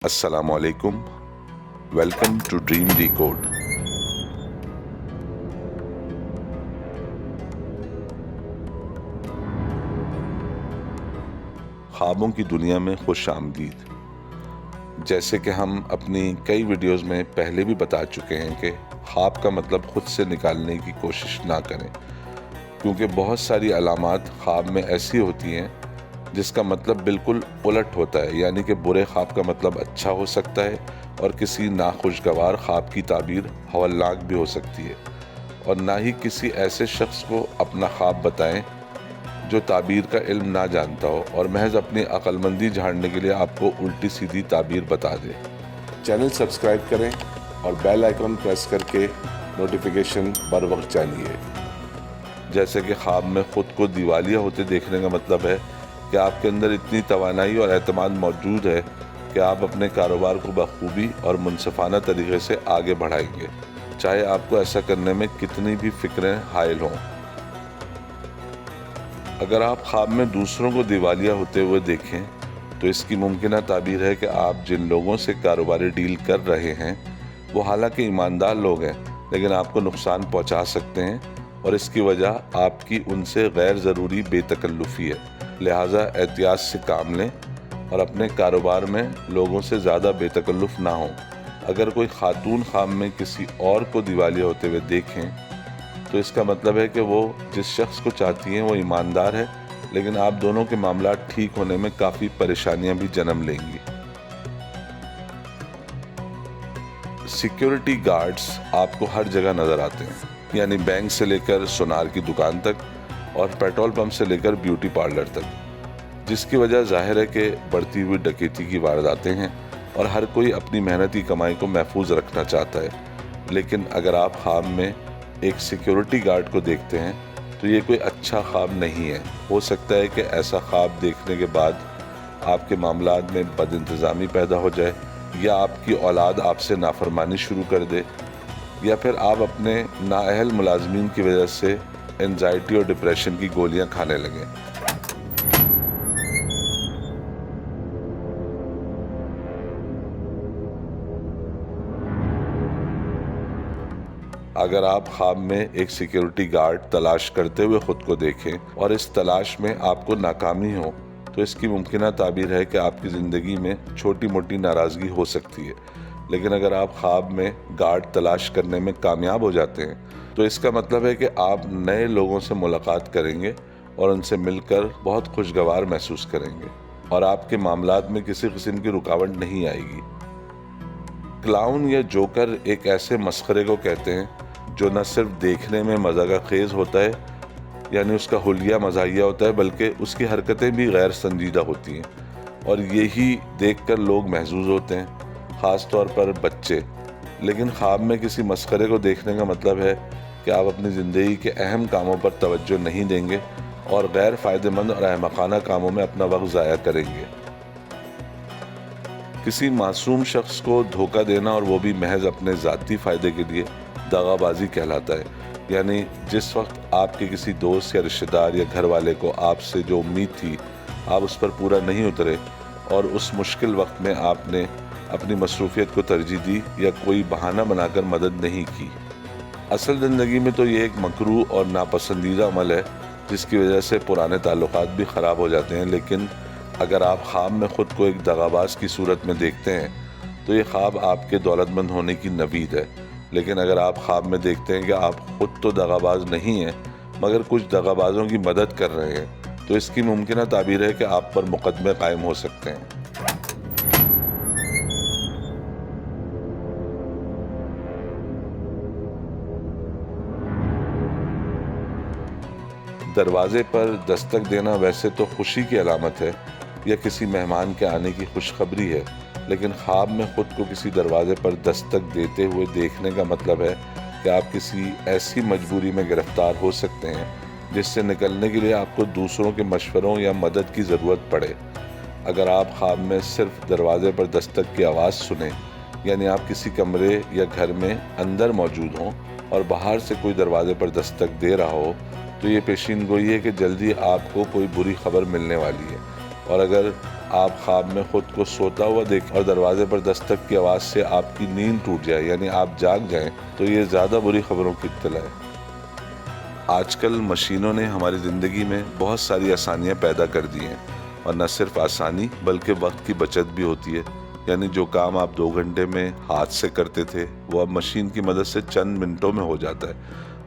Assalamu alaikum. Welcome to Dream Decode. ख्वाबों की दुनिया में खुश आमदीद। जैसे कि हम अपनी कई वीडियोस में पहले भी बता चुके हैं कि ख्वाब का मतलब खुद से निकालने की कोशिश ना करें, क्योंकि बहुत सारी अलामात ख्वाब में ऐसी होती हैं जिसका मतलब बिल्कुल उलट होता है। यानी कि बुरे ख्वाब का मतलब अच्छा हो सकता है और किसी नाखुशगवार ख्वाब की ताबीर हवलनाक भी हो सकती है। और ना ही किसी ऐसे शख्स को अपना ख्वाब बताएं जो ताबीर का इल्म ना जानता हो और महज अपनी अक्लमंदी झाड़ने के लिए आपको उल्टी सीधी ताबीर बता दे। चैनल सब्सक्राइब करें और बेल आइकन प्रेस करके नोटिफिकेशन बर वक्त जानिए। जैसे कि ख्वाब में खुद को दिवालिया होते देखने का मतलब है कि आपके अंदर इतनी तवानाई और एतमाद मौजूद है कि आप अपने कारोबार को बखूबी और मुनसिफाना तरीके से आगे बढ़ाएंगे, चाहे आपको ऐसा करने में कितनी भी फिक्रें हायल हों। अगर आप ख्वाब में दूसरों को दिवालिया होते हुए देखें तो इसकी मुमकिना ताबीर है कि आप जिन लोगों से कारोबारी डील कर रहे हैं वो हालांकि ईमानदार लोग हैं, लेकिन आपको नुकसान पहुंचा सकते हैं और इसकी वजह आपकी उनसे गैर ज़रूरी बेतकल्लुफ़ी है। लिहाजा एहतियात से काम लें और अपने कारोबार में लोगों से ज़्यादा बेतकल्लुफ़ ना हों। अगर कोई खातून ख्वाब में किसी और को दिवालिया होते हुए देखें तो इसका मतलब है कि वो जिस शख्स को चाहती हैं वो ईमानदार है, लेकिन आप दोनों के मामला ठीक होने में काफ़ी परेशानियां भी जन्म लेंगी। सिक्योरिटी गार्ड्स आपको हर जगह नज़र आते हैं, यानी बैंक से लेकर सुनार की दुकान तक और पेट्रोल पंप से लेकर ब्यूटी पार्लर तक, जिसकी वजह जाहिर है कि बढ़ती हुई डकैती की वारदातें हैं और हर कोई अपनी मेहनती कमाई को महफूज रखना चाहता है। लेकिन अगर आप ख्वाब में एक सिक्योरिटी गार्ड को देखते हैं तो ये कोई अच्छा ख्वाब नहीं है। हो सकता है कि ऐसा ख्वाब देखने के बाद आपके मामलात में बदइंतज़ामी पैदा हो जाए, या आपकी औलाद आपसे नाफरमानी शुरू कर दे, या फिर आप अपने नाअहल मुलाजमीन की वजह से एंजाइटी और डिप्रेशन की गोलियां खाने लगे। अगर आप ख्वाब में एक सिक्योरिटी गार्ड तलाश करते हुए खुद को देखें और इस तलाश में आपको नाकामी हो तो इसकी मुमकिना ताबीर है कि आपकी ज़िंदगी में छोटी मोटी नाराज़गी हो सकती है। लेकिन अगर आप ख्वाब में गार्ड तलाश करने में कामयाब हो जाते हैं तो इसका मतलब है कि आप नए लोगों से मुलाकात करेंगे और उनसे मिलकर बहुत खुशगवार महसूस करेंगे और आपके मामलात में किसी किस्म की रुकावट नहीं आएगी। क्लाउन या जोकर एक ऐसे मस्खरे को कहते हैं जो न सिर्फ देखने में मज़ा का खेज होता है, यानी उसका हुलिया मज़ाहिया होता है, बल्कि उसकी हरकतें भी गैर संजीदा होती हैं और यही देखकर लोग महजूज होते हैं, ख़ास तौर पर बच्चे। लेकिन ख्वाब में किसी मस्खरे को देखने का मतलब है कि आप अपनी ज़िंदगी के अहम कामों पर तवज्जो नहीं देंगे और गैर फ़ायदेमंद और अहमकाना कामों में अपना वक्त ज़ाया करेंगे। किसी मासूम शख्स को धोखा देना, और वो भी महज अपने ज़ाती फ़ायदे के लिए, दगाबाजी कहलाता है। यानी जिस वक्त आपके किसी दोस्त या रिश्तेदार या घर वाले को आपसे जो उम्मीद थी आप उस पर पूरा नहीं उतरे और उस मुश्किल वक्त में आपने अपनी मसरूफियत को तरजीह दी या कोई बहाना बनाकर मदद नहीं की। असल ज़िंदगी में तो ये एक मकरूह और नापसंदीदा अमल है जिसकी वजह से पुराने ताल्लुकात भी ख़राब हो जाते हैं। लेकिन अगर आप ख्वाब में ख़ुद को एक दगाबाज की सूरत में देखते हैं तो ये ख्वाब आपके दौलतमंद होने की नवीद है। लेकिन अगर आप ख्वाब में देखते हैं कि आप ख़ुद तो दगाबाज नहीं हैं मगर कुछ दगाबाजों की मदद कर रहे हैं तो इसकी मुमकिना ताबीर है कि आप पर मुकदमे कायम हो सकते हैं। दरवाजे पर दस्तक देना वैसे तो खुशी की अलामत है या किसी मेहमान के आने की खुशखबरी है, लेकिन ख्वाब में खुद को किसी दरवाजे पर दस्तक देते हुए देखने का मतलब है कि आप किसी ऐसी मजबूरी में गिरफ्तार हो सकते हैं जिससे निकलने के लिए आपको दूसरों के मशवरों या मदद की ज़रूरत पड़े। अगर आप ख्वाब में सिर्फ दरवाजे पर दस्तक की आवाज़ सुने, यानी आप किसी कमरे या घर में अंदर मौजूद हों और बाहर से कोई दरवाजे पर दस्तक दे रहा हो, तो ये पेशीन गोई है कि जल्दी आपको कोई बुरी खबर मिलने वाली है। और अगर آپ خواب میں خود کو سوتا ہوا دیکھیں اور دروازے پر دستک کی آواز سے آپ کی نیند ٹوٹ جائے یعنی آپ جاگ جائیں تو یہ زیادہ بری خبروں کی اطلاع ہے۔ آج کل مشینوں نے ہماری زندگی میں بہت ساری آسانیاں پیدا کر دی ہیں، اور نہ صرف آسانی بلکہ وقت کی بچت بھی ہوتی ہے، یعنی جو کام آپ 2 گھنٹے میں ہاتھ سے کرتے تھے وہ اب مشین کی مدد سے چند منٹوں میں ہو جاتا ہے،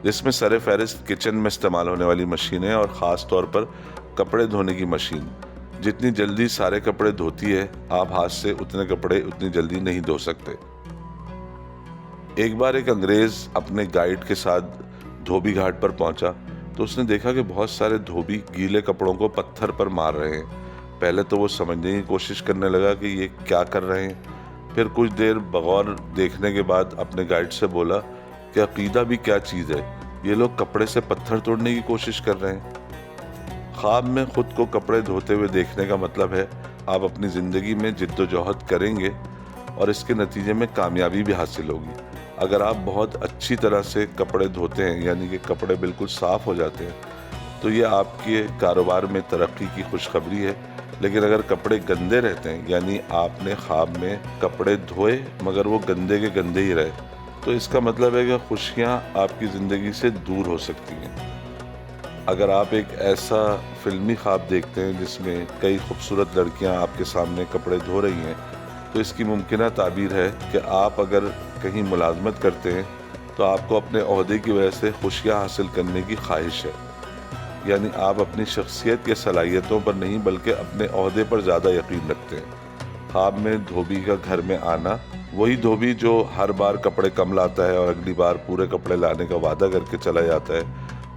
جس میں سر فہرست کچن میں استعمال ہونے والی مشینیں اور خاص طور پر کپڑے دھونے کی مشین۔ جتنی جلدی سارے کپڑے دھوتی ہے، آپ ہاتھ سے اتنے کپڑے اتنی جلدی نہیں دھو سکتے۔ ایک بار ایک انگریز اپنے گائیڈ کے ساتھ دھوبی گھاٹ پر پہنچا تو اس نے دیکھا کہ بہت سارے دھوبی گیلے کپڑوں کو پتھر پر مار رہے ہیں۔ پہلے تو وہ سمجھنے کی کوشش کرنے لگا کہ یہ کیا کر رہے ہیں، پھر کچھ دیر بغور دیکھنے کے بعد اپنے گائیڈ سے بولا کہ عقیدہ بھی کیا چیز ہے، یہ لوگ کپڑے سے پتھر توڑنے کی کوشش کر رہے ہیں۔ خواب میں خود کو کپڑے دھوتے ہوئے دیکھنے کا مطلب ہے آپ اپنی زندگی میں جد و جہد کریں گے اور اس کے نتیجے میں کامیابی بھی حاصل ہوگی۔ اگر آپ بہت اچھی طرح سے کپڑے دھوتے ہیں یعنی کہ کپڑے بالکل صاف ہو جاتے ہیں تو یہ آپ کے کاروبار میں ترقی کی خوشخبری ہے، لیکن اگر کپڑے گندے رہتے ہیں یعنی آپ نے خواب میں کپڑے دھوئے مگر وہ گندے کے گندے ہی رہے تو اس کا مطلب ہے کہ خوشیاں آپ کی زندگی سے دور ہو سکتی ہیں۔ اگر آپ ایک ایسا فلمی خواب دیکھتے ہیں جس میں کئی خوبصورت لڑکیاں آپ کے سامنے کپڑے دھو رہی ہیں تو اس کی ممکنہ تعبیر ہے کہ آپ اگر کہیں ملازمت کرتے ہیں تو آپ کو اپنے عہدے کی وجہ سے خوشیاں حاصل کرنے کی خواہش ہے، یعنی آپ اپنی شخصیت کے صلاحیتوں پر نہیں بلکہ اپنے عہدے پر زیادہ یقین رکھتے ہیں۔ خواب میں دھوبی کا گھر میں آنا، وہی دھوبی جو ہر بار کپڑے کم لاتا ہے اور اگلی بار پورے کپڑے لانے کا وعدہ کر کے چلا جاتا ہے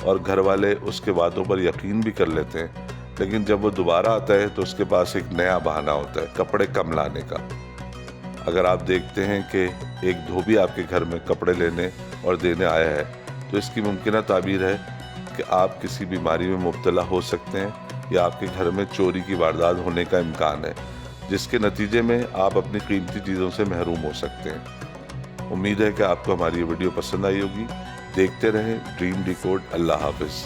اور گھر والے اس کے وعدوں پر یقین بھی کر لیتے ہیں، لیکن جب وہ دوبارہ آتا ہے تو اس کے پاس ایک نیا بہانہ ہوتا ہے کپڑے کم لانے کا۔ اگر آپ دیکھتے ہیں کہ ایک دھوبی آپ کے گھر میں کپڑے لینے اور دینے آیا ہے تو اس کی ممکنہ تعبیر ہے کہ آپ کسی بیماری میں مبتلا ہو سکتے ہیں یا آپ کے گھر میں چوری کی واردات ہونے کا امکان ہے، جس کے نتیجے میں آپ اپنی قیمتی چیزوں سے محروم ہو سکتے ہیں۔ امید ہے کہ آپ کو ہماری یہ ویڈیو پسند آئی ہوگی۔ دیکھتے رہیں ڈریم ڈیکوڈ۔ اللہ حافظ۔